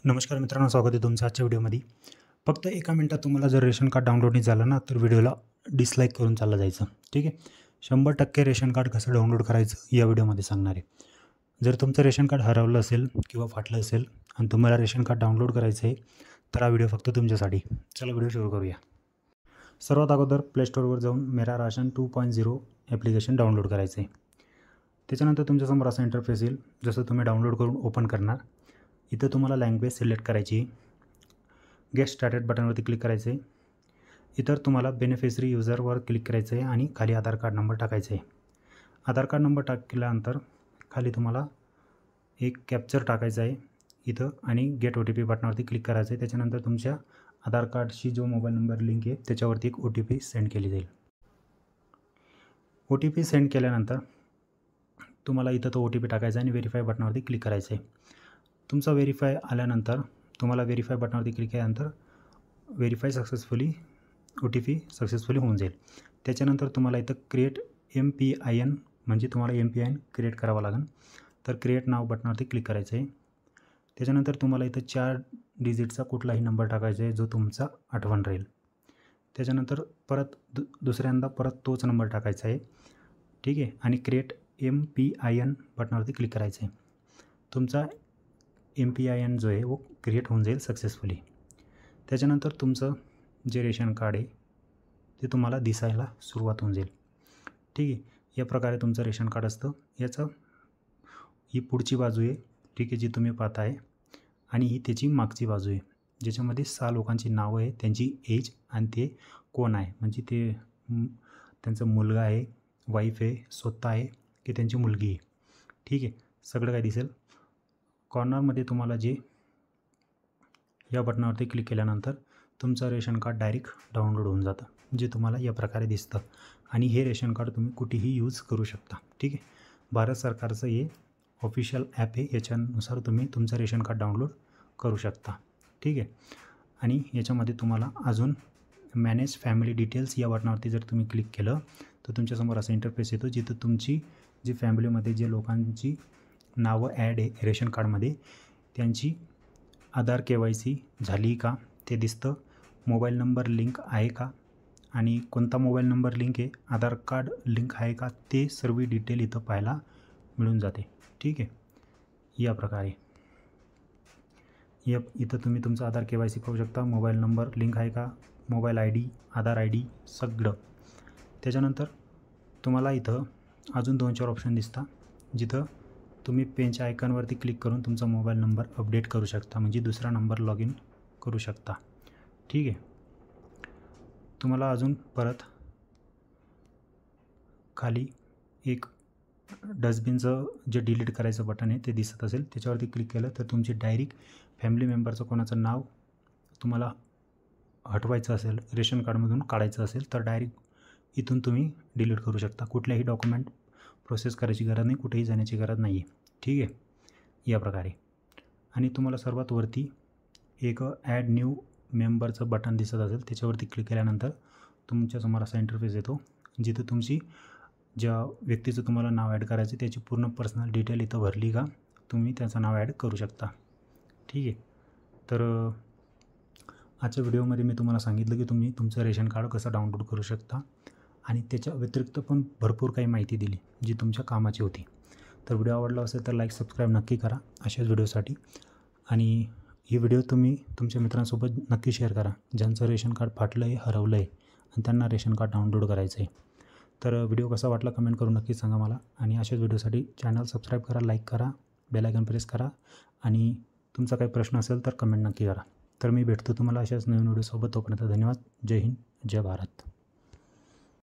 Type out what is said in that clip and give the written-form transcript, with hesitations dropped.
नमस्कार मित्रांनो, स्वागत आहे तुमचं आजच्या व्हिडिओमध्ये. फक्त एका मिनिटात तुम्हाला जर रेशन कार्ड डाउनलोड नाही झालं ना, तर व्हिडिओला डिसलाईक करून चाललं जायचं. ठीक आहे. 100% रेशन कार्ड कसं डाउनलोड करायचं या व्हिडिओमध्ये सांगणार आहे. जर तुमचं रेशन कार्ड हरवलं असेल किंवा फाटलं असेल आणि तुम्हाला रेशन कार्ड डाउनलोड करायचं आहे, तर हा व्हिडिओ फक्त तुमच्यासाठी. चला व्हिडिओ सुरू करूया. सर्वात अगोदर प्ले स्टोअरवर जाऊन मेरा राशन 2.0 ॲप्लिकेशन डाउनलोड करायचं आहे. त्याच्यानंतर तुमच्यासमोर असा इंटरफेस येईल. जसं तुम्ही डाउनलोड करून ओपन करणार, इथं तुम्हाला लँग्वेज सिलेक्ट करायची. गेट स्टार्टेड बटनवरती क्लिक करायचं आहे. इतर तुम्हाला बेनिफिशरी युजरवर क्लिक करायचं आहे आणि खाली आधार कार्ड नंबर टाकायचा आहे. आधार कार्ड नंबर टाकल्यानंतर खाली तुम्हाला एक कॅप्चर टाकायचा आहे इथं आणि गेट OTP बटनावरती क्लिक करायचं आहे. त्याच्यानंतर तुमच्या आधार कार्डशी जो मोबाईल नंबर लिंक आहे त्याच्यावरती एक OTP सेंड केली जाईल. OTP सेंड केल्यानंतर तुम्हाला इथं तो OTP टाकायचा आणि व्हेरीफाय बटनावरती क्लिक करायचं आहे. तुमचा व्हेरीफाय आल्यानंतर तुम्हाला व्हेरीफाय बटनावरती क्लिक केल्यानंतर व्हेरीफाय सक्सेसफुली OTP सक्सेसफुली होऊन जाईल. त्याच्यानंतर तुम्हाला इथं क्रिएट MPIN म्हणजे तुम्हाला MPIN क्रिएट करावं लागेल. तर क्रिएट नाव बटनावरती क्लिक करायचं आहे. त्याच्यानंतर तुम्हाला इथं 4 डिजिटचा कुठलाही नंबर टाकायचा आहे जो तुमचा आठवण राहील. त्याच्यानंतर परत दुसऱ्यांदा परत तोच नंबर टाकायचा आहे. ठीक आहे. आणि क्रिएट MPIN बटनावरती क्लिक करायचं आहे. तुमचा MPIN जो आहे वो क्रिएट होऊन जाईल सक्सेसफुली. त्याच्यानंतर तुमचं जे रेशन कार्ड आहे ते तुम्हाला दिसायला सुरुवात होऊन जाईल. ठीक आहे. या प्रकारे तुमचं रेशन कार्ड असतं. याचं ही पुढची बाजू आहे. ठीक आहे, जी तुम्ही पाहताय, आणि ही त्याची मागची बाजू आहे ज्याच्यामध्ये 6 लोकांची नावं आहे, त्यांची एज आणि ते कोण आहे, म्हणजे ते त्यांचा मुलगा आहे, वाईफ आहे, स्वतः आहे की त्यांची मुलगी आहे. ठीक आहे. सगळं काय दिसेल. कॉर्नरमध्ये तुम्हाला जे या बटनावरती क्लिक केल्यानंतर तुमचं रेशन कार्ड डायरेक्ट डाउनलोड होऊन जातं, जे तुम्हाला या प्रकारे दिसतं. आणि हे रेशन कार्ड तुम्ही कुठेही यूज करू शकता. ठीक आहे. भारत सरकारचं हे ऑफिशियल ॲप आहे. याच्यानुसार तुम्ही तुमचं रेशन कार्ड डाउनलोड करू शकता. ठीक आहे. आणि याच्यामध्ये तुम्हाला अजून मॅनेज फॅमिली डिटेल्स या बटनावरती जर तुम्ही क्लिक केलं तर तुमच्यासमोर असा इंटरफेस येतो, जिथं तुमची जी फॅमिलीमध्ये जे लोकांची नावं ॲड आहे रेशन कार्डमध्ये त्यांची आधार KYC झाली का ते दिसतं. मोबाईल नंबर लिंक आहे का आणि कोणता मोबाईल नंबर लिंक आहे, आधार कार्ड लिंक आहे का, ते सर्व डिटेल इथं पाहायला मिळून जाते. ठीक आहे. या प्रकारे इथं तुम्ही तुमचा आधार KYC पाहू शकता. मोबाईल नंबर लिंक आहे का, मोबाईल ID, आधार ID सगळं. त्याच्यानंतर तुम्हाला इथं अजून 2-4 ऑप्शन दिसतात, जिथं तुम्ही पेनच्या आयकॉनवरती क्लिक करून तुमचा मोबाईल नंबर अपडेट करू शकता, म्हणजे दुसरा नंबर लॉग इन करू शकता. ठीक आहे. तुम्हाला अजून परत खाली एक डस्टबिनचं जे डिलीट करायचं बटन आहे ते दिसत असेल, त्याच्यावरती क्लिक केलं तर तुमची डायरेक्ट फॅमिली मेंबरचं कोणाचं नाव तुम्हाला हटवायचं असेल, रेशन कार्डमधून काढायचं असेल, तर डायरेक्ट इथून तुम्ही डिलीट करू शकता. कुठल्याही डॉक्युमेंट प्रोसेस करायची गरज नाही, कुठेही जाण्याची गरज नाही आहे. ठीक आहे. या प्रकारे. आणि तुम्हाला सर्वात वरती एक ॲड न्यू मेंबरचं बटन दिसत असेल, त्याच्यावरती क्लिक केल्यानंतर तुमच्यासमोर असा इंटरफेस येतो, जिथं तुमची ज्या व्यक्तीचं तुम्हाला नाव ॲड करायचं त्याची पूर्ण पर्सनल डिटेल इथं भरली का तुम्ही त्याचं नाव ॲड करू शकता. ठीक आहे. तर आजच्या व्हिडिओमध्ये मी तुम्हाला सांगितलं की तुम्ही तुमचं रेशन कार्ड कसं डाउनलोड करू शकता आणि त्याच्या व्यतिरिक्त पण भरपूर काही माहिती दिली जी तुमच्या कामाची होती. तर व्हिडिओ आवडला असेल तर लाईक सबस्क्राईब नक्की करा अशाच व्हिडिओसाठी. आणि ही व्हिडिओ तुम्ही तुमच्या मित्रांसोबत नक्की शेअर करा ज्यांचं रेशन कार्ड फाटलं आहे, हरवलं आहे आणि त्यांना रेशन कार्ड डाउनलोड करायचं आहे. तर व्हिडिओ कसा वाटला कमेंट करून नक्की सांगा मला. आणि अशाच व्हिडिओसाठी चॅनल सबस्क्राईब करा, लाईक करा, बेल आयकॉन प्रेस करा आणि तुमचा काही प्रश्न असेल तर कमेंट नक्की करा. तर मी भेटतो तुम्हाला अशाच नवीन व्हिडिओसोबत. तोपर्यंत धन्यवाद. जय हिंद, जय भारत.